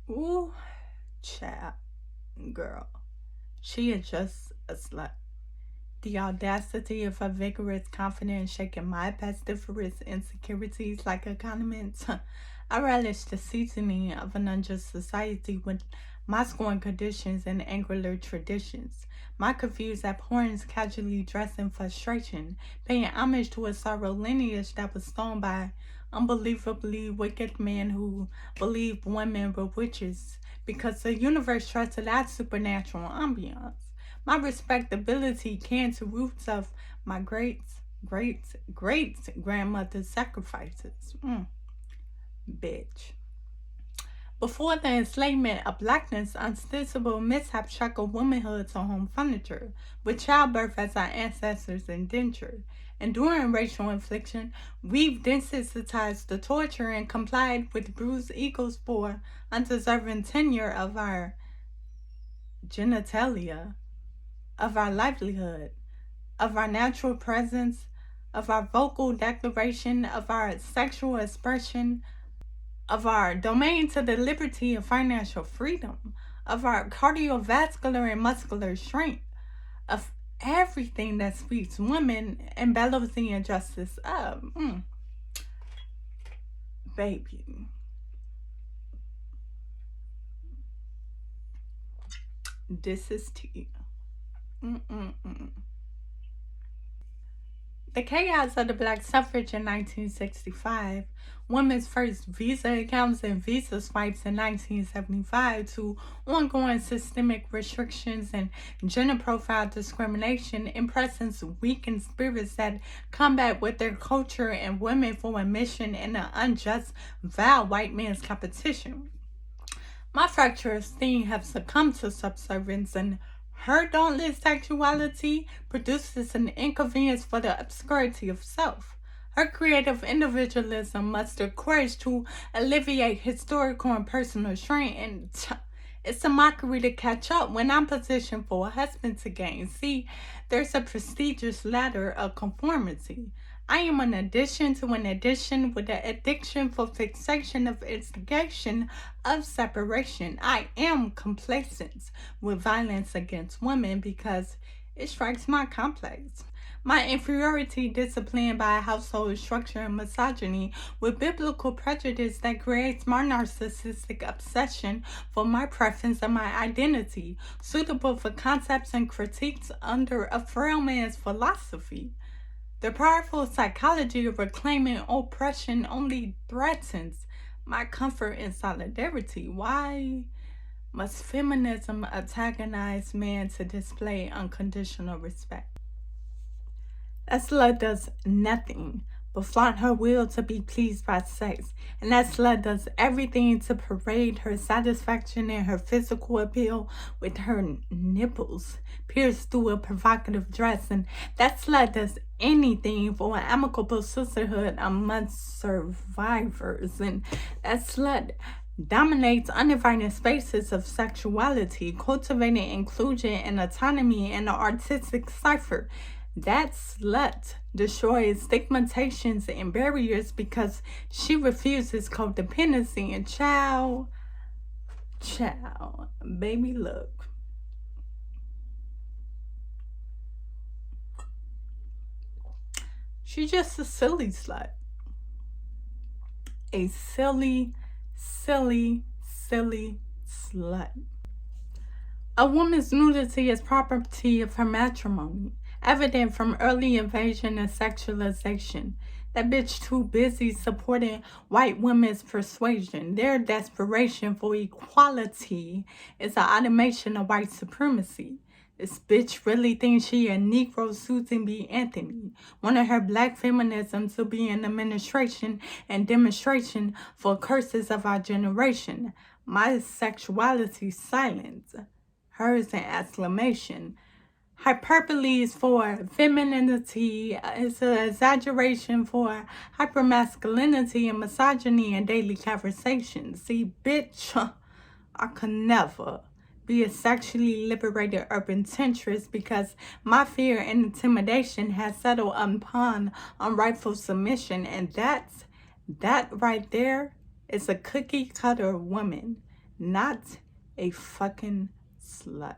Ooh, child, girl. She is just a slut. The audacity of her vigorous confidence shaking my pestiferous insecurities like a condiment. I relish the seasoning of an unjust society with my scorn conditions and angular traditions. My confused abhorrence casually dressed in frustration, paying homage to a sorrow lineage that was stoned by unbelievably wicked men who believed women were witches because the universe trusted that supernatural ambiance. My respectability came to roots of my great grandmother's sacrifices. Bitch. Before the enslavement of blackness, unstitchable mishaps shackled womanhood to home furniture, with childbirth as our ancestors' indenture. Enduring racial infliction, we've desensitized the torture and complied with bruised egos for undeserving tenure of our genitalia, of our livelihood, of our natural presence, of our vocal declaration, of our sexual expression, of our domain to the liberty of financial freedom, of our cardiovascular and muscular strength, of everything that speaks women and bellows the injustice of. Baby, this is tea. Mm-mm-mm. The chaos of the black suffrage in 1965, women's first visa accounts and visa swipes in 1975, to ongoing systemic restrictions and gender profile discrimination impresses weakened spirits that combat with their culture and women for admission in an unjust, vile white man's competition. My fractured esteem have succumbed to subservience, and her dauntless sexuality produces an inconvenience for the obscurity of self. Her creative individualism mustered courage to alleviate historical and personal strain, and it's a mockery to catch up when I'm positioned for a husband to gain. See, there's a prestigious ladder of conformity. I am an addition to an addition with an addiction for fixation of instigation of separation. I am complacent with violence against women because it strikes my complex. My inferiority disciplined by a household structure and misogyny with biblical prejudice that creates my narcissistic obsession for my preference and my identity, suitable for concepts and critiques under a frail man's philosophy. The powerful psychology of reclaiming oppression only threatens my comfort and solidarity. Why must feminism antagonize man to display unconditional respect? That slut does nothing but flaunt her will to be pleased by sex. And that slut does everything to parade her satisfaction and her physical appeal with her nipples pierced through a provocative dress. And that slut does anything for an amicable sisterhood amongst survivors. And that slut dominates uninvited spaces of sexuality, cultivating inclusion and autonomy in the artistic cipher. That slut destroys stigmatizations and barriers because she refuses codependency. And child, baby, look. She's just a silly slut. A silly slut. A woman's nudity is property of her matrimony, evident from early invasion and sexualization. That bitch too busy supporting white women's persuasion. Their desperation for equality is an automation of white supremacy. This bitch really thinks she a Negro Susan B. Anthony, wanted her black feminism to be an administration and demonstration for curses of our generation. My sexuality silence, hers an exclamation. Hyperbole is for femininity, it's an exaggeration for hypermasculinity and misogyny in daily conversation. See, bitch, I could never be a sexually liberated urban centrist because my fear and intimidation has settled upon unrightful submission, and that right there is a cookie cutter woman. not a fucking slut.